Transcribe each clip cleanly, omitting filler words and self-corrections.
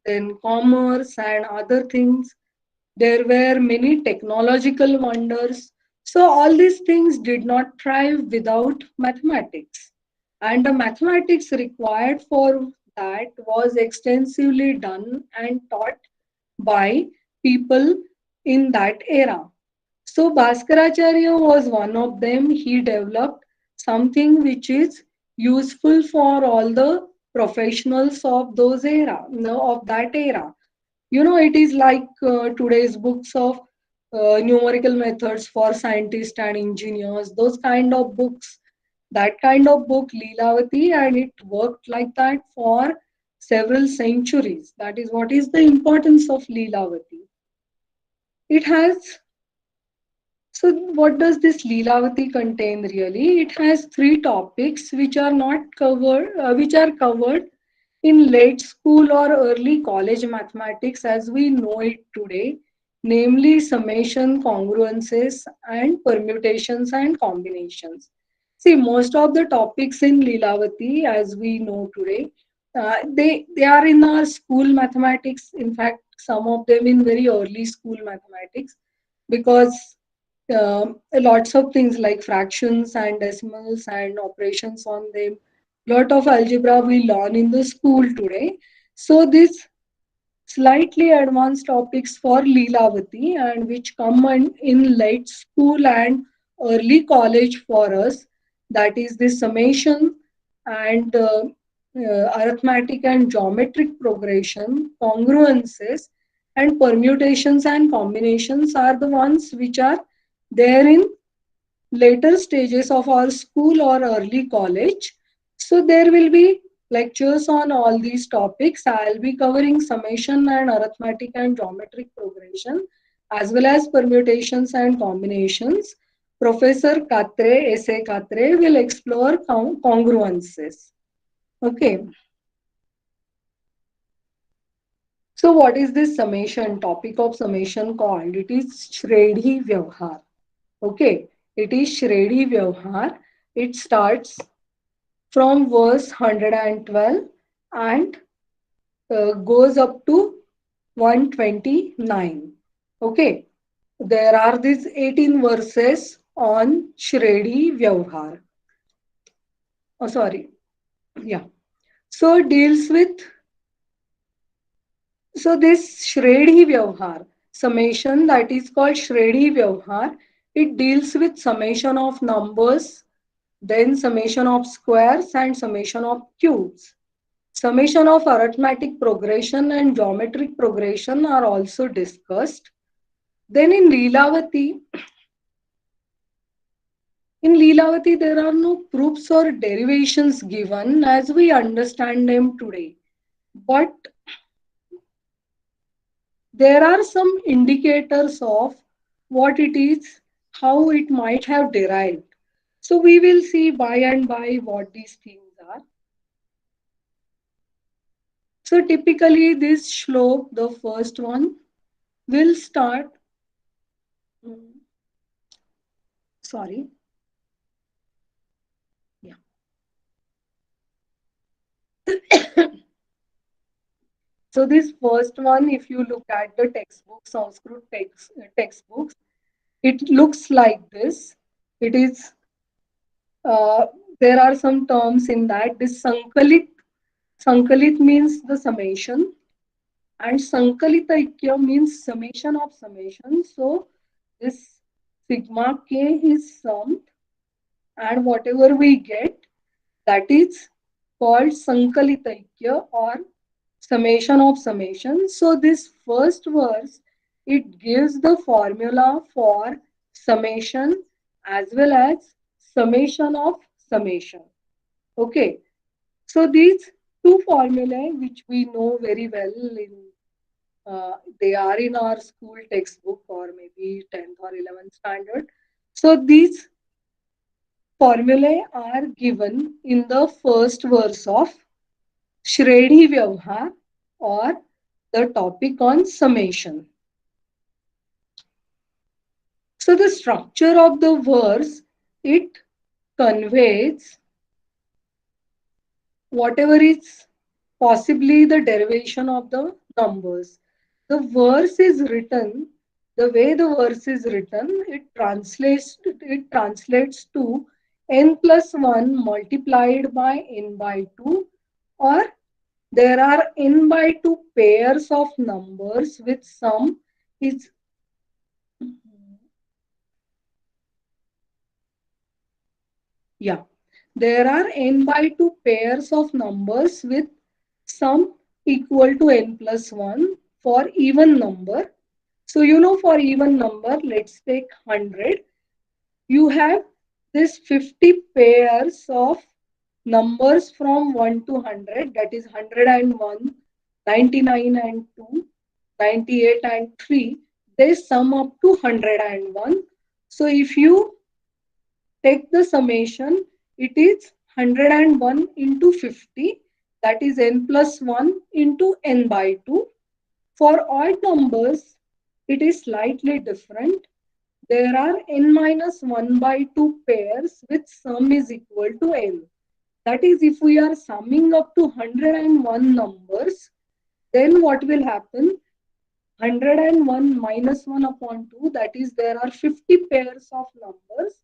then commerce and other things. There were many technological wonders. So all these things did not thrive without mathematics. And the mathematics required for that was extensively done and taught by people in that era. So Bhaskaracharya was one of them. He developed something which is useful for all the professionals of those era, no, of that era. It is like today's books of numerical methods for scientists and engineers, those kind of books. That kind of book, Leelavati, and it worked like that for several centuries. That is what is the importance of Leelavati. It has So, what does this Leelavati contain really? It has three topics which are not covered, which are covered in late school or early college mathematics as we know it today, namely summation, congruences, and permutations and combinations. See, most of the topics in Leelavati, as we know today, they are in our school mathematics. In fact, some of them in very early school mathematics, because lots of things like fractions and decimals and operations on them. Lot of algebra we learn in the school today. So these slightly advanced topics for Leelavati and which come in late school and early college for us, that is the summation and arithmetic and geometric progression, congruences, and permutations and combinations are the ones which are there in later stages of our school or early college. So there will be lectures on all these topics. I'll be covering summation and arithmetic and geometric progression as well as permutations and combinations. Professor Katre, S.A. Katre will explore congruences. Okay. So what is this summation, topic of summation called? It is Shredhi Vyavhar. Okay, it is Shredi Vyavhar. It starts from verse 112 and goes up to 129. Okay, there are these 18 verses on Shredi Vyavhar. Oh, sorry. Yeah. So deals with this Shredi Vyavhar summation, that is called Shredi Vyavhar. It deals with summation of numbers, then summation of squares and summation of cubes. Summation of arithmetic progression and geometric progression are also discussed. Then in Leelavati there are no proofs or derivations given as we understand them today. But there are some indicators of what it is, how it might have derived. So we will see by and by what these things are. So typically this shlok, the first one, will start, mm, sorry, yeah. So this first one, if you look at the textbook, Sanskrit textbooks, it looks like this. It is, uh, there are some terms in that. This Sankalit means the summation, and Sankalitaikya means summation of summation. So this sigma k is summed, and whatever we get, that is called Sankalitaikya or summation of summation. So this first verse, it gives the formula for summation as well as summation of summation. Okay, so these two formulae which we know very well they are in our school textbook or maybe 10th or 11th standard. So these formulae are given in the first verse of Shredi Vyavhar or the topic on summation. So the structure of the verse, it conveys whatever is possibly the derivation of the numbers. The verse is written, the way the verse is written, it translates to n plus 1 multiplied by n by 2, or there are n by 2 pairs of numbers with sum is, yeah, there are n by 2 pairs of numbers with sum equal to n plus 1 for even number. So, for even number, let's take 100. You have this 50 pairs of numbers from 1 to 100, that is 101, 99 and 2, 98 and 3. They sum up to 101. So, if you take the summation, it is 101 into 50, that is n plus 1 into n by 2. For odd numbers, it is slightly different. There are n minus 1 by 2 pairs with sum is equal to n. That is, if we are summing up to 101 numbers, then what will happen? 101 minus 1 upon 2, that is, there are 50 pairs of numbers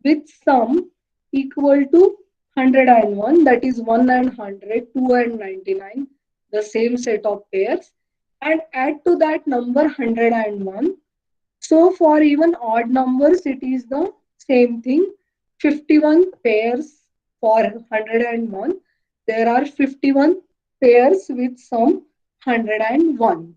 with sum equal to 101, that is 1 and 100, 2 and 99, the same set of pairs, and add to that number 101. So for even odd numbers, it is the same thing. 51 pairs for 101. There are 51 pairs with sum 101.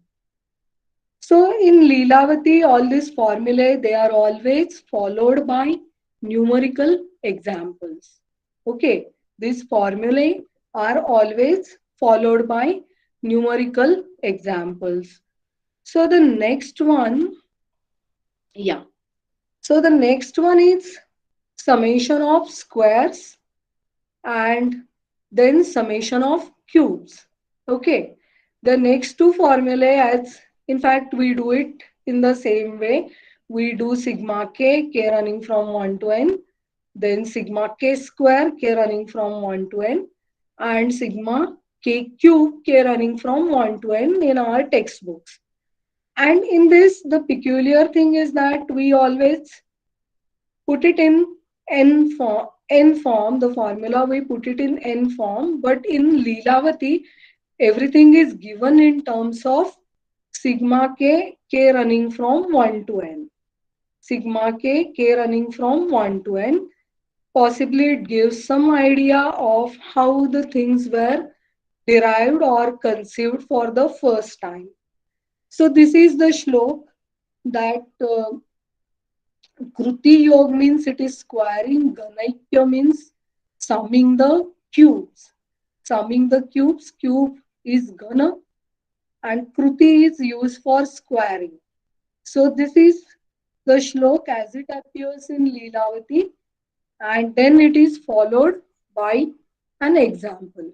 So in Leelavati, all these formulae, they are always followed by numerical examples. Okay, these formulae are always followed by numerical examples. So the next one, yeah. So the next one is summation of squares and then summation of cubes. Okay. The next two formulae, as in fact we do it in the same way. We do sigma k running from 1 to n, then sigma k square, k running from 1 to n, and sigma k cube, k running from 1 to n in our textbooks. And in this, the peculiar thing is that we always put it in n form, the formula we put it in n form, but in Leelavati, everything is given in terms of sigma k running from 1 to n. Sigma k running from 1 to n. Possibly it gives some idea of how the things were derived or conceived for the first time. So this is the shlok that Kruti Yog means it is squaring, Ganaikya means summing the cubes. Summing the cubes, cube is Gana and Kruti is used for squaring. So this is the shlok as it appears in Leelavati, and then it is followed by an example.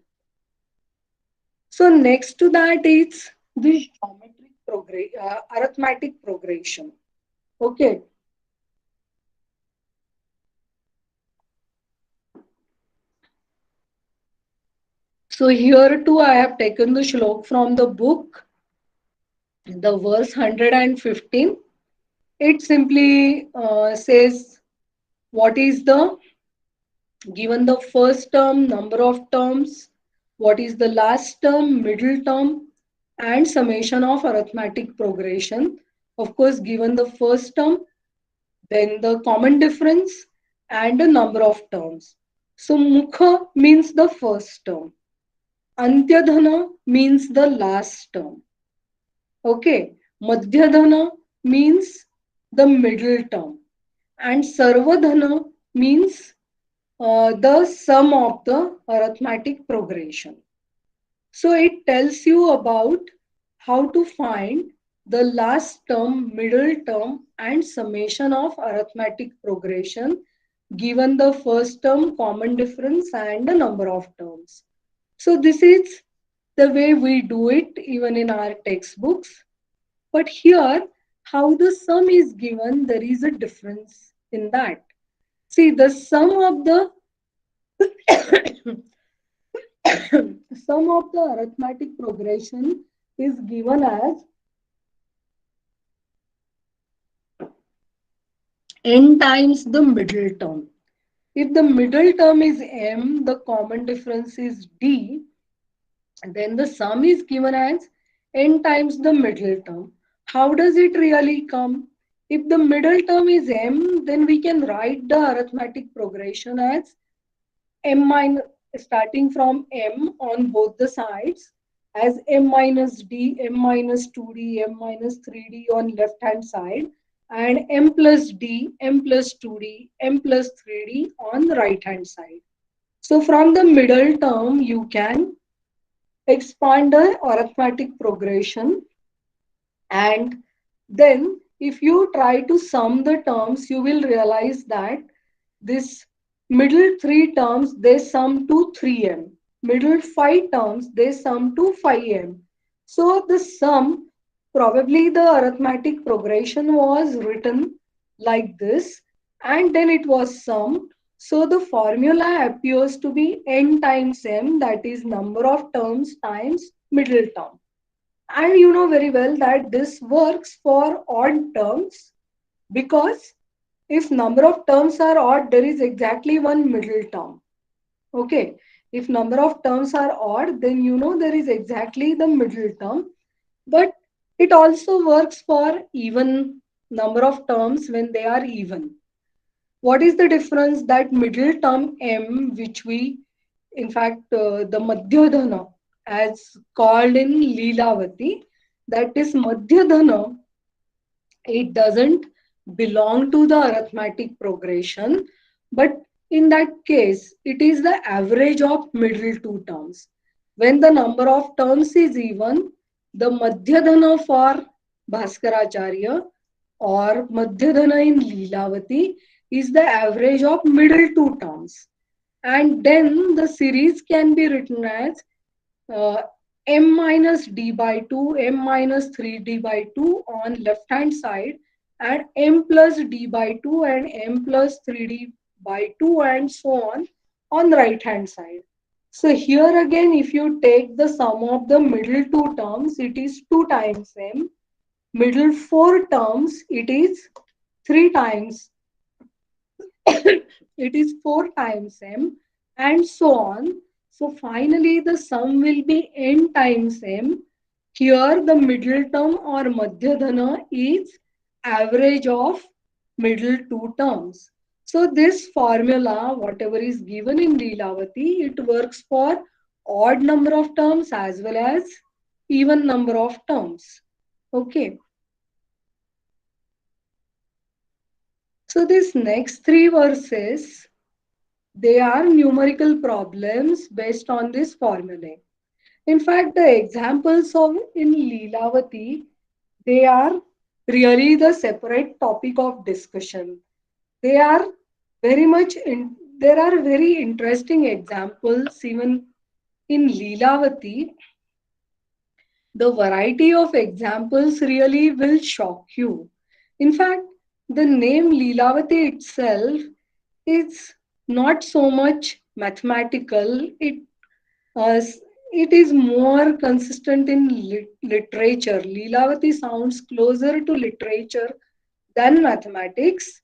So next to that is this arithmetic progression. Okay. So here too I have taken the shlok from the book, the verse 115. It simply says what is the given the first term, number of terms, what is the last term, middle term, and summation of arithmetic progression. Of course, given the first term, then the common difference and the number of terms. So Mukha means the first term. Antyadhana means the last term. Okay. Madhyadhana means the middle term. And Sarvadhana means the sum of the arithmetic progression. So it tells you about how to find the last term, middle term, and summation of arithmetic progression given the first term, common difference, and the number of terms. So this is the way we do it even in our textbooks. But here, how the sum is given, there is a difference in that. See, the sum of the sum of the arithmetic progression is given as n times the middle term. If the middle term is m, the common difference is d, then the sum is given as n times the middle term. How does it really come? If the middle term is m, then we can write the arithmetic progression as m minus, starting from m on both the sides, as m minus d, m minus 2d, m minus 3d on left hand side, and m plus d, m plus 2d, m plus 3d on the right hand side. So from the middle term, you can expand the arithmetic progression, and then if you try to sum the terms, you will realize that this middle three terms, they sum to 3m. Middle five terms, they sum to 5m. So the sum, probably the arithmetic progression was written like this, and then it was summed. So the formula appears to be n times m, that is number of terms times middle term. And you know very well that this works for odd terms, because if number of terms are odd, there is exactly one middle term. Okay. If number of terms are odd, then you know there is exactly the middle term. But it also works for even number of terms when they are even. What is the difference? That middle term m, which we, in fact, the Madhyadhana, as called in Leelavati, that is Madhyadhana, it doesn't belong to the arithmetic progression, but in that case, it is the average of middle two terms. When the number of terms is even, the Madhyadhana for Bhaskaracharya or Madhyadhana in Leelavati is the average of middle two terms. And then the series can be written as uh, m minus d by 2, m minus 3d by 2 on left hand side, and m plus d by 2 and m plus 3d by 2 and so on the right hand side. So here again, if you take the sum of the middle two terms, it is 2 times m. Middle four terms, it is 3 times it is 4 times m, and so on. So finally the sum will be n times m. Here the middle term or Madhyadhana is average of middle two terms. So this formula, whatever is given in Leelavati, it works for odd number of terms as well as even number of terms. Okay. So these next three verses, they are numerical problems based on this formula. In fact, the examples of in Leelavati, they are really the separate topic of discussion. They are very much in, there are very interesting examples even in Leelavati. The variety of examples really will shock you. In fact, the name Leelavati itself is not so much mathematical. Uh, it is more consistent in literature. Leelavati sounds closer to literature than mathematics,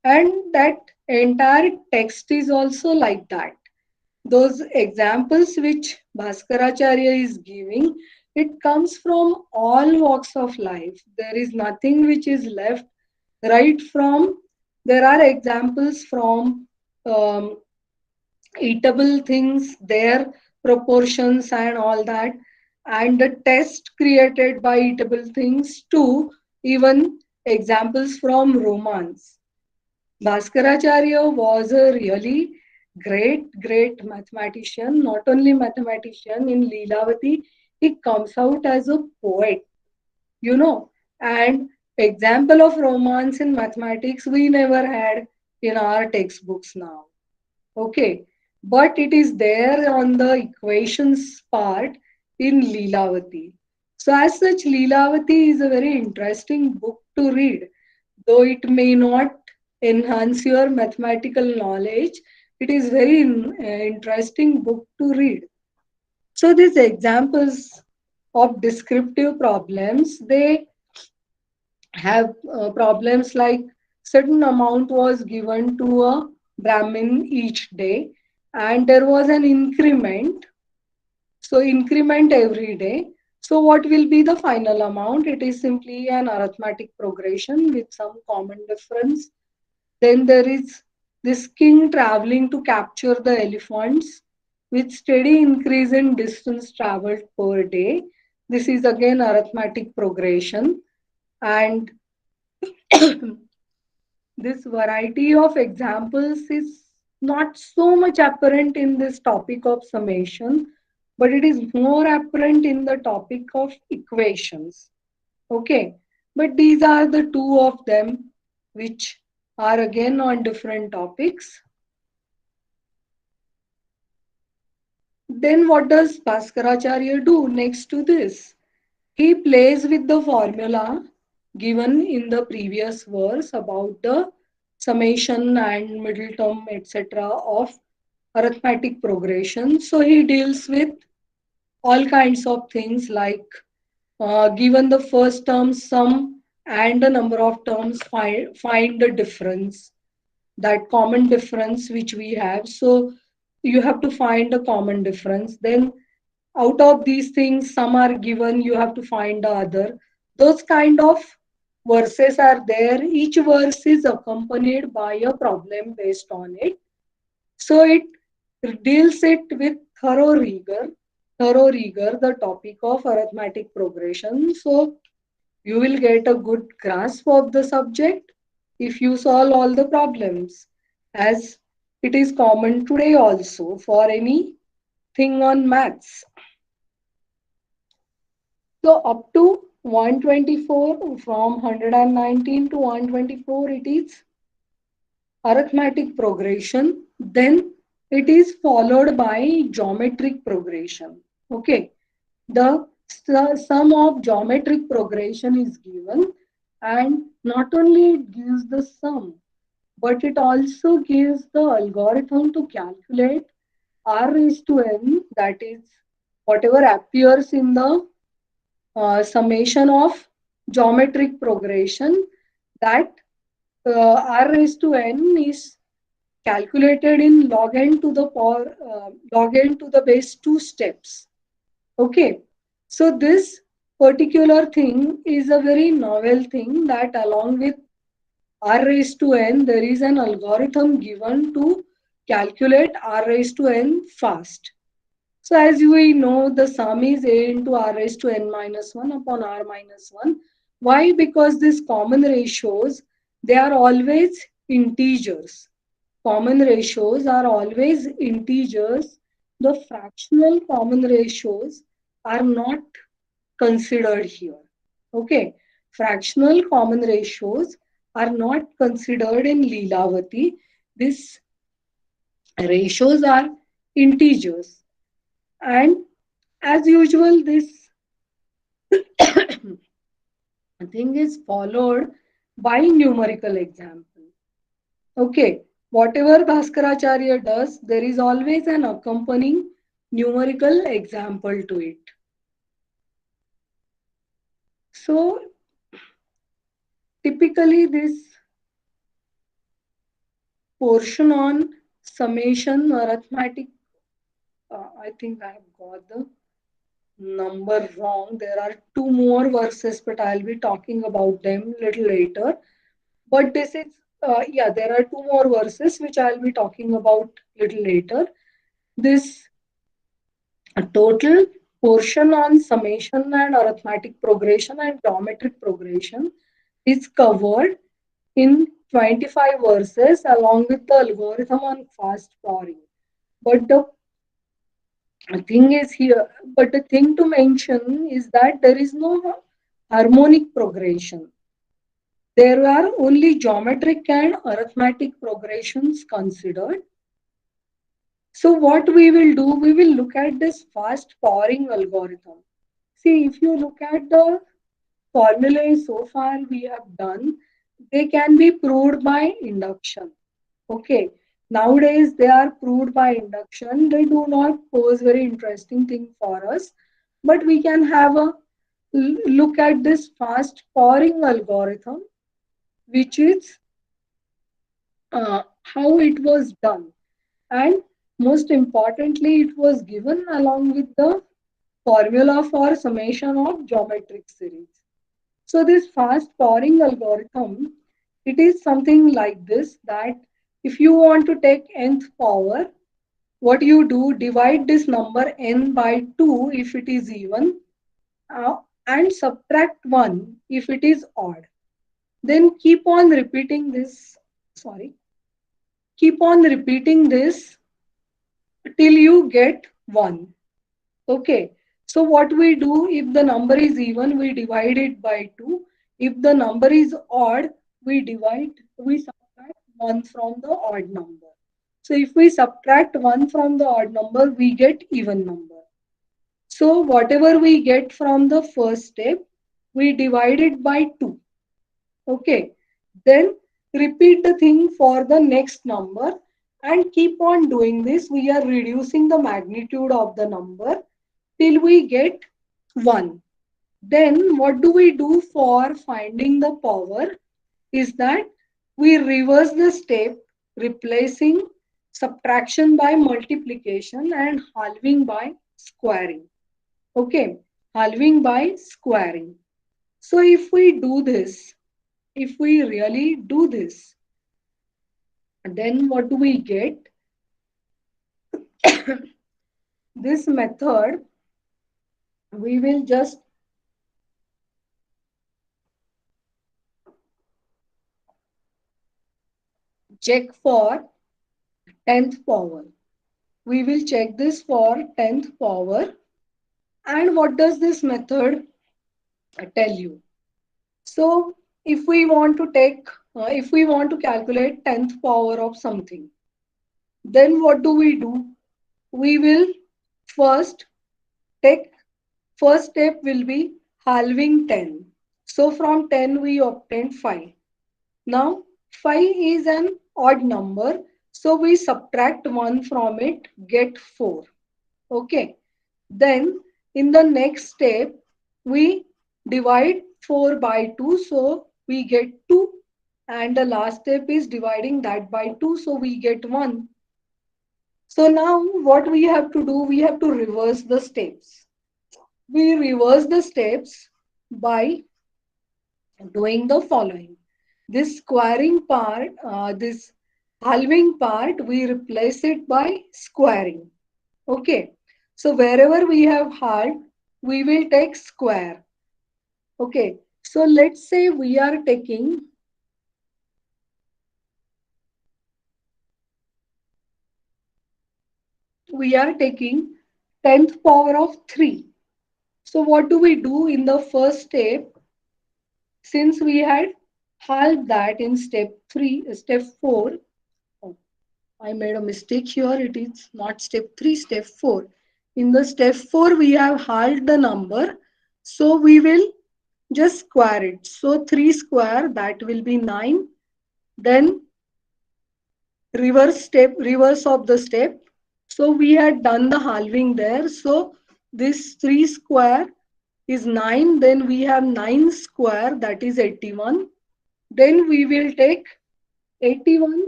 and that entire text is also like that. Those examples which Bhaskaracharya is giving, it comes from all walks of life. There is nothing which is left right from. There are examples from um, eatable things, their proportions and all that, and the test created by eatable things, to even examples from romance. Bhaskaracharya was a really great mathematician, not only mathematician. In Leelavati, he comes out as a poet, you know, and example of romance in mathematics we never had in our textbooks now. Okay, but it is there on the equations part in Leelavati. So, as such, Leelavati is a very interesting book to read, though it may not enhance your mathematical knowledge. It is very interesting book to read. So, these examples. of descriptive problems. They have problems like certain amount was given to a Brahmin each day, and there was an increment. So increment every day. So what will be the final amount? It is simply an arithmetic progression with some common difference. Then there is this king traveling to capture the elephants with steady increase in distance traveled per day. This is again arithmetic progression. And this variety of examples is not so much apparent in this topic of summation, but it is more apparent in the topic of equations. Okay, but these are the two of them which are again on different topics. Then what does Bhaskaracharya do next to this? He plays with the formula given in the previous verse about the summation and middle term, etc., of arithmetic progression. So he deals with all kinds of things like given the first term sum and the number of terms, find the difference, that common difference which we have. So you have to find a common difference. Then out of these things, some are given, you have to find the other. Those kind of verses are there. Each verse is accompanied by a problem based on it. So it deals it with thorough rigor, the topic of arithmetic progression. So you will get a good grasp of the subject if you solve all the problems, as it is common today also for anything on maths. So up to 124, from 119 to 124, it is arithmetic progression. Then it is followed by geometric progression. Okay, the sum of geometric progression is given, and not only it gives the sum, but it also gives the algorithm to calculate r raised to n, that is whatever appears in the summation of geometric progression, that r raised to n is calculated in log n to the power log n to the base 2 steps. Okay, so this particular thing is a very novel thing, that along with r raised to n, there is an algorithm given to calculate r raised to n fast. So as we know, the sum is a into r raised to n minus 1 upon r minus 1. Why? Because these common ratios, they are always integers. Common ratios are always integers. The fractional common ratios are not considered here. Okay, fractional common ratios are not considered in Leelavati. These ratios are integers. And as usual, this thing is followed by numerical example. Okay, whatever Bhaskaracharya does, there is always an accompanying numerical example to it. So typically this portion on summation arithmetic, I think I have got the number wrong. There are two more verses, but I'll be talking about them little later. But this is, yeah, there are two more verses which I'll be talking about little later. This total portion on summation and arithmetic progression and geometric progression is covered in 25 verses along with the algorithm on fast forwarding. But the thing is here, but the thing to mention is that there is no harmonic progression. There are only geometric and arithmetic progressions considered. So what we will do, we will look at this fast forwarding algorithm. See, if you look at the formulae so far we have done, they can be proved by induction. Okay. Nowadays they are proved by induction. They do not pose very interesting thing for us. But we can have a look at this fast pouring algorithm, which is how it was done. And most importantly, it was given along with the formula for summation of geometric series. So this fast pouring algorithm, it is something like this, that if you want to take nth power, what you do, divide this number n by 2 if it is even, uh, and subtract 1 if it is odd. Then keep on repeating this till you get 1. Okay. So what we do, if the number is even, we divide it by 2. If the number is odd, we subtract 1 from the odd number. So if we subtract 1 from the odd number, we get even number. So whatever we get from the first step, we divide it by 2. Okay. Then repeat the thing for the next number and keep on doing this. We are reducing the magnitude of the number till we get 1. Then what do we do for finding the power is that we reverse the step, replacing subtraction by multiplication and halving by squaring. Okay, halving by squaring. So if we do this, if we really do this, then what do we get? This method, we will just check for 10th power. We will check this for 10th power. And what does this method tell you? So if we want to calculate 10th power of something, then what do? We will first take, first step will be halving 10. So from 10 we obtain 5. Now 5 is an odd number, so we subtract 1 from it, get 4. Okay. Then in the next step, we divide 4 by 2, so we get 2. And the last step is dividing that by 2, so we get 1. So now what we have to do, we have to reverse the steps. We reverse the steps by doing the following. This squaring part, this halving part, we replace it by squaring. Okay. So wherever we have halved, we will take square. Okay. So let's say we are taking 10th power of 3. So what do we do in the first step? Since we had halved that in step 4. Oh, I made a mistake here. It is not step 3, step 4. In the step 4, we have halved the number. So we will just square it. So 3 square, that will be 9. Then reverse of the step. So we had done the halving there. So this 3 square is 9. Then we have 9 square, that is 81. Then we will take 81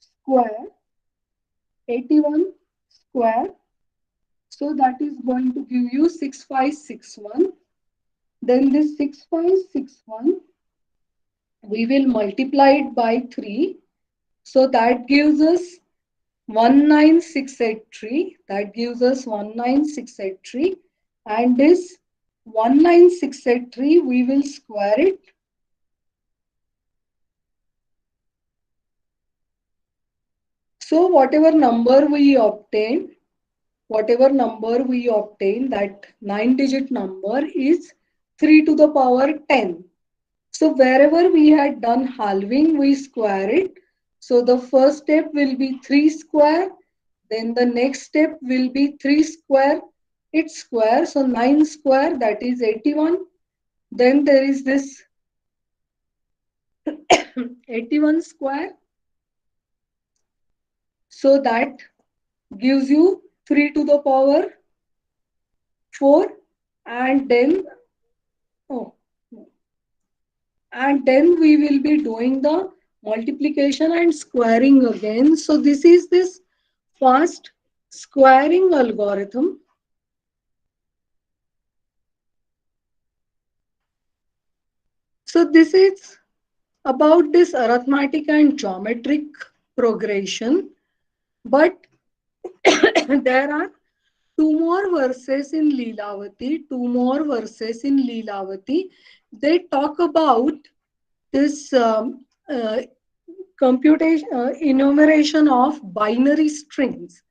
square, 81 square. So that is going to give you 6561. Then this 6561, we will multiply it by 3. So that gives us 19683. That gives us 19683. And this 19683, we will square it. So whatever number we obtain, that 9-digit number is 3 to the power 10. So wherever we had done halving, we square it. So the first step will be 3 square. Then the next step will be 3 square. It's square. So 9 square, that is 81. Then there is this 81 square. So that gives you 3 to the power 4. And then, oh, and then we will be doing the multiplication and squaring again. So this is this fast squaring algorithm. So this is about this arithmetic and geometric progression. But there are two more verses in Leelavati, two more verses in Leelavati. They talk about this computation, enumeration of binary strings.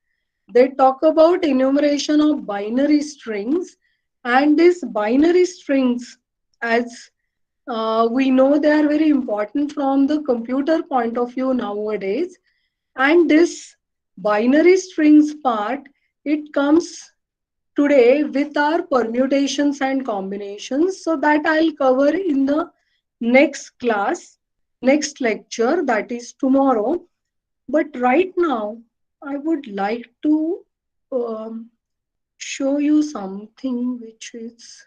They talk about enumeration of binary strings, and these binary strings, as we know, they are very important from the computer point of view nowadays. And this binary strings part, it comes today with our permutations and combinations. So that I'll cover in the next class, next lecture, that is tomorrow. But right now, I would like to um, show you something which is,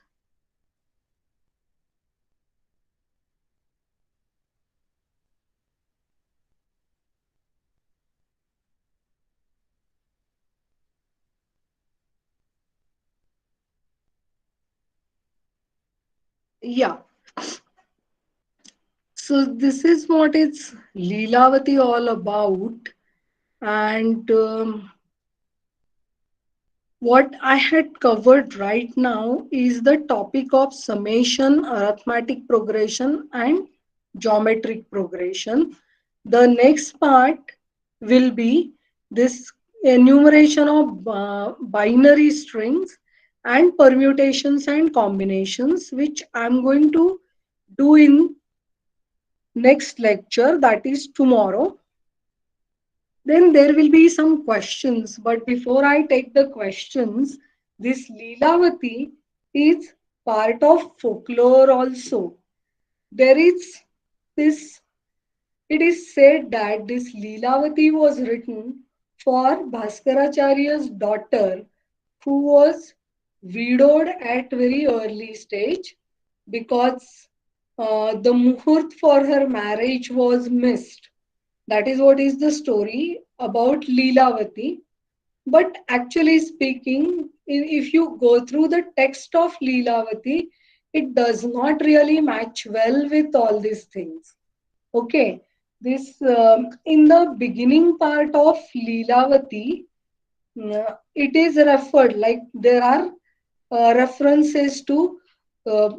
yeah. So this is what it's Leelavati all about. And what I had covered right now is the topic of summation, arithmetic progression, and geometric progression. The next part will be this enumeration of binary strings and permutations and combinations, which I'm going to do in next lecture, that is tomorrow. Then there will be some questions, but before I take the questions, this Leelavati is part of folklore also. There is this, it is said that this Leelavati was written for Bhaskaracharya's daughter, who was widowed at very early stage, because the muhurt for her marriage was missed. That is what is the story about Leelavati. But actually speaking, if you go through the text of Leelavati, it does not really match well with all these things. Okay, this in the beginning part of Leelavati, it is referred like there are references to uh,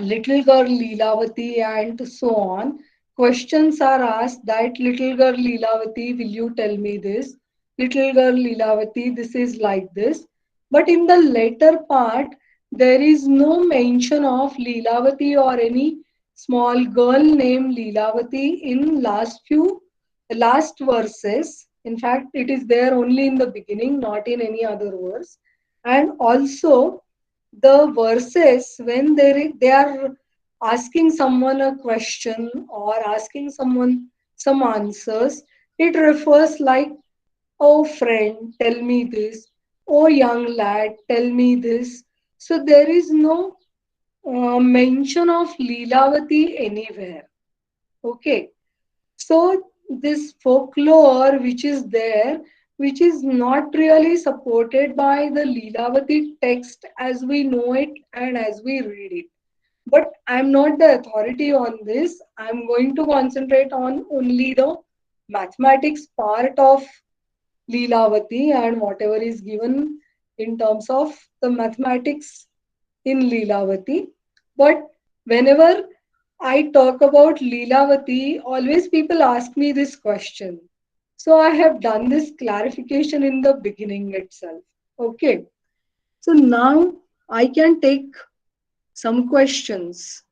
little girl Leelavati and so on. Questions are asked that little girl Leelavati, will you tell me this? Little girl Leelavati, this is like this. But in the later part, there is no mention of Leelavati or any small girl named Leelavati in last verses. In fact, it is there only in the beginning, not in any other verse. And also the verses when they are asking someone a question or asking someone some answers, it refers like, oh friend, tell me this, oh young lad, tell me this. So there is no mention of Leelavati anywhere. Okay, so this folklore which is there, which is not really supported by the Leelavati text as we know it and as we read it. But I'm not the authority on this. I'm going to concentrate on only the mathematics part of Leelavati and whatever is given in terms of the mathematics in Leelavati. But whenever I talk about Leelavati, always people ask me this question. So I have done this clarification in the beginning itself. Okay. So now I can take some questions.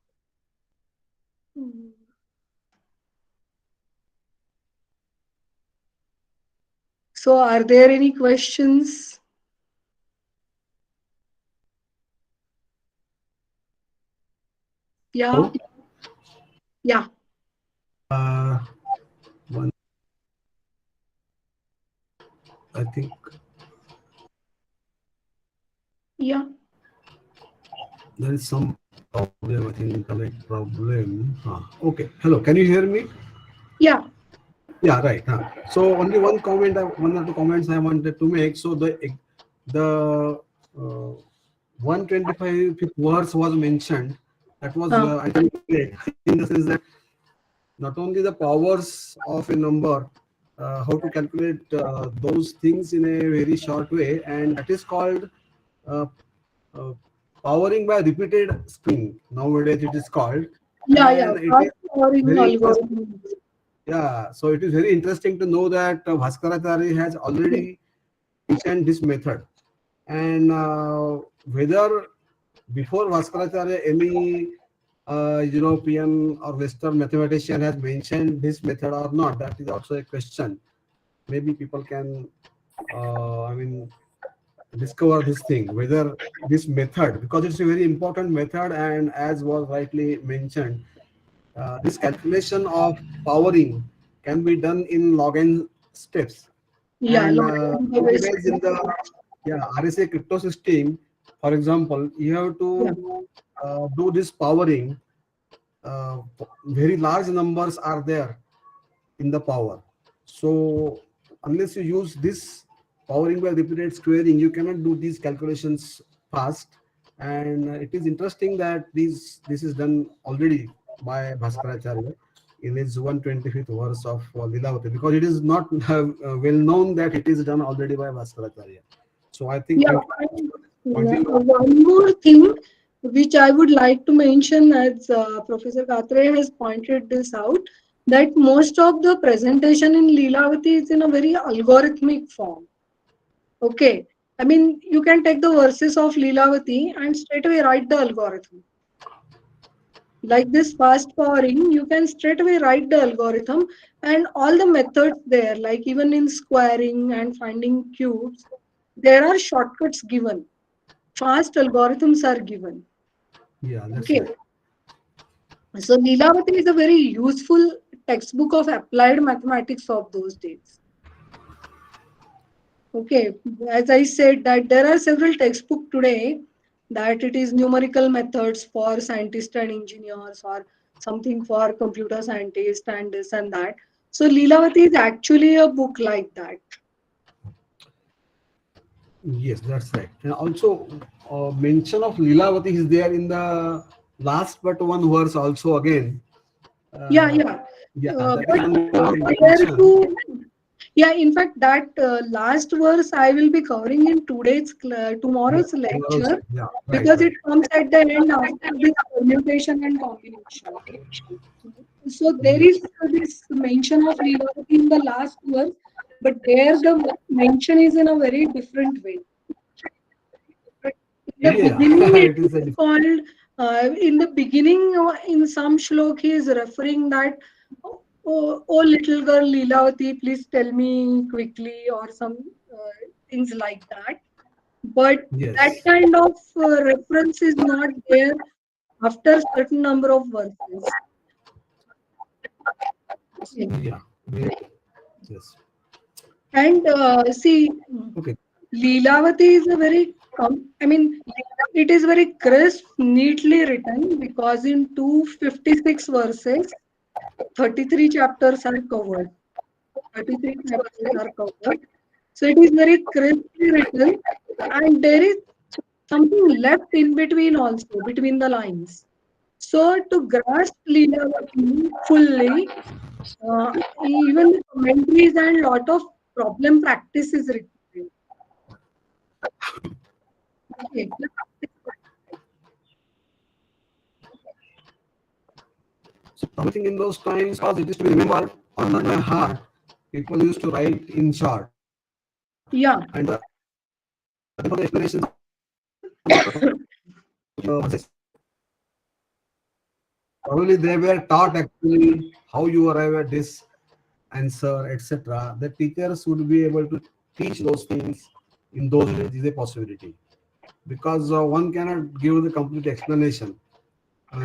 So are there any questions? Yeah. Yeah. One, I think. Yeah. There is some problem, I think, internet problem. Okay. Hello, can you hear me? Yeah. Yeah, right. So only one comment, one or two comments I wanted to make. So the 125 words was mentioned. That was, Uh, I think, great in the sense that not only the powers of a number, how to calculate those things in a very short way, and that is called uh, uh, powering by repeated string. Nowadays, it is called, yeah, yeah. and it is Fast forwarding very interesting. algorithm. Yeah, so it is very interesting to know that Bhaskaracharya has already mentioned this method, and whether before Bhaskaracharya any European or Western mathematician has mentioned this method or not, that is also a question. Maybe people can, discover this thing, whether this method, because it's a very important method, and as was rightly mentioned, this calculation of powering can be done in log n steps. Yeah, And login database. nowadays in the RSA crypto system, for example, you have Yeah, to do this powering. Very large numbers are there in the power. So unless you use this powering by repeated squaring, you cannot do these calculations fast. And it is interesting that this is done already by Bhaskaracharya in his 125th verse of Lilavati, because it is not well known that it is done already by Bhaskaracharya. So I think, yeah. thank you And, for pointing out. one more thing which I would like to mention, as Professor Katre has pointed this out, that most of the presentation in Leelavati is in a very algorithmic form. Okay. I mean, you can take the verses of Leelavati and straight away write the algorithm. Like this fast powering, you can straight away write the algorithm and all the methods there, like even in squaring and finding cubes, there are shortcuts given. Fast algorithms are given. Yeah, that's Okay. right. So Leelavati is a very useful textbook of applied mathematics of those days. Okay, as I said that there are several textbooks today that it is numerical methods for scientists and engineers or something for computer scientists and this and that. So Leelavati is actually a book like that. Yes, that's right. And also, mention of Lilavati is there in the last but one verse also again. Yeah, Uh, yeah. yeah, that is But one prior mention. to, yeah, in fact, that last verse I will be covering in Yeah, tomorrow's tomorrow's, lecture yeah, right, because right. it comes at the end after this permutation and combination. So there Yeah, is this mention of Leelavati in the last verse, but there the mention is in a very different way. In the yeah, beginning, it it is a is called, in the beginning, in some shlok, he is referring that, oh little girl Leelavati, please tell me quickly, or some things like that. But that yes, kind of reference is not there after certain number of verses. Okay. yeah, very- yes. And see, Okay, Leelavati is a very, I mean, it is very crisp, neatly written because in 256 verses, 33 chapters are covered. 33 chapters are covered. So it is very crisply written, and there is something left in between also, between the lines. So to grasp Leelavati fully, even the commentaries and lot of problem practice is required. Okay. so something in those times, because it is to be remembered on my heart, people used to write in short, Yeah. and for the explanations of verses. Probably they were taught actually how you arrive at this answer, etc. The teachers would be able to teach those things in those ways is a possibility, because one cannot give the complete explanation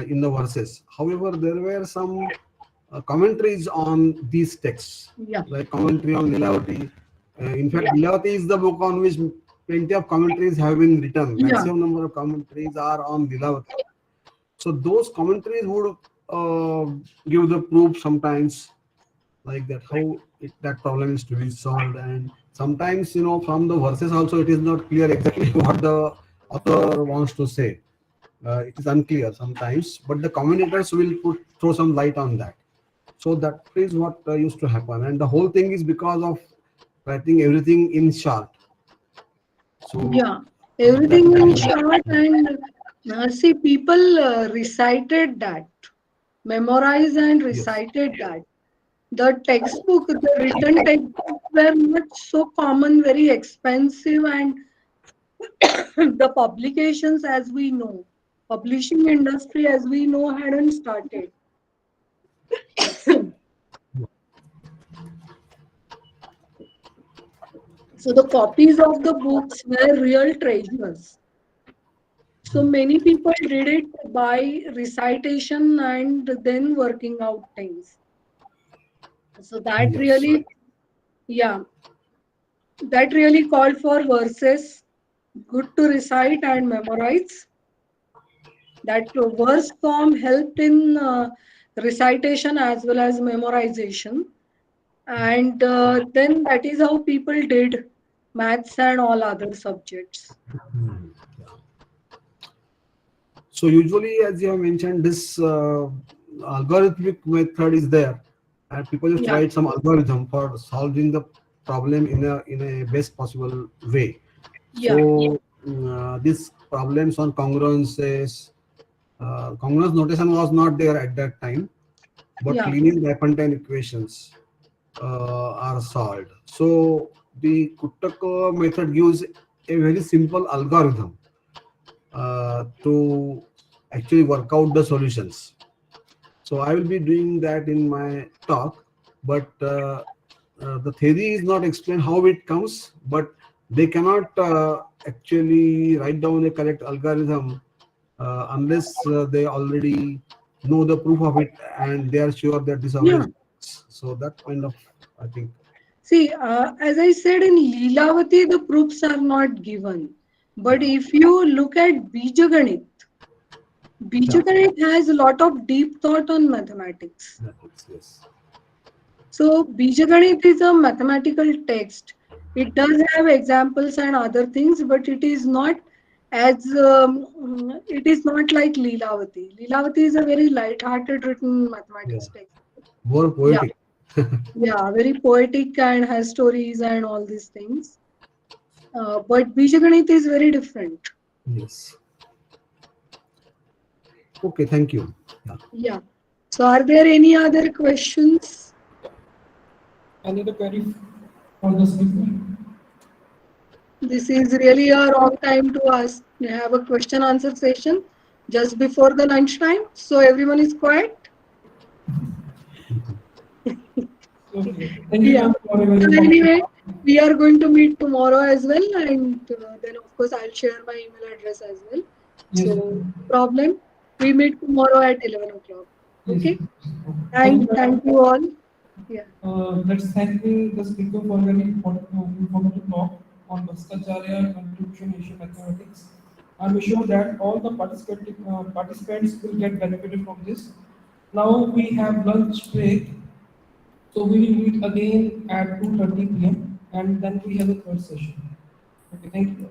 in the verses. However, there were some commentaries on these texts, Yeah. like commentary on Lilavati. In fact, Lilavati is the book on which plenty of commentaries have been written. Yeah. Maximum number of commentaries are on Lilavati. So those commentaries would give the proof sometimes, like that how that problem is to be solved. And sometimes, from the verses also, it is not clear exactly what the author wants to say. It is unclear sometimes, but the commentators will throw some light on that. So that is what used to happen, and the whole thing is because of writing everything in short. So Yeah, that everything in short, and see, people recited that, memorized and yes, recited that. The textbook, the written textbooks were not so common, very expensive, and the publications, as we know, publishing industry, as we know, hadn't started. So the copies of the books were real treasures. So many people did it by recitation and then working out things. So that yes, really, yeah, that really called for verses, good to recite and memorize. That verse form helped in recitation as well as memorization. And then that is how people did maths and all other subjects. so usually, as you have mentioned, this algorithmic method is there, and people just Yeah, write some algorithm for solving the problem in a best possible way. yeah, So these problems on congruences, congruence notation was not there at that time, but yeah, linear Lafontaine equations are solved. So the Kuttaka method gives a very simple algorithm to actually work out the solutions. So I will be doing that in my talk, but the theory is not explained how it comes, but they cannot actually write down a correct algorithm unless they already know the proof of it and they are sure that this yeah. always works. So that kind of, I think, See, as I said in Leelavati, the proofs are not given. But yeah, if you look at Bijaganit, yeah, Bijaganit has a lot of deep thought on mathematics. that is, yes, So Bijaganit is a mathematical text. It does have examples and other things, but it is not as it is not like Leelavati. Leelavati is a very light-hearted written yeah, mathematics text. more Yeah, poetic. yeah, very poetic and has stories and all these things. But Bijaganit is very different. Yes. Okay, thank you. Yeah. Yeah. So are there any other questions? I need a query for the speaker. This is really a wrong time to ask. Have a question answer session just before the lunchtime. So everyone is quiet. Okay. Thank you, Yeah. ma'am, for a very So informative anyway, talk. we are going to meet tomorrow as well, and then of course I'll share my email address as well. Yes. So problem. We meet tomorrow at 11 o'clock. Yes. Okay. Thank you, Thank ma'am. you all. Yeah. Let's thank the speaker for a very informative talk on Bhaskacharya contribution in Asian mathematics. I'm sure that all the participants will get benefited from this. Now we have lunch break, so we will meet again at 2:30 p.m. and then we have a third session. Okay, thank you.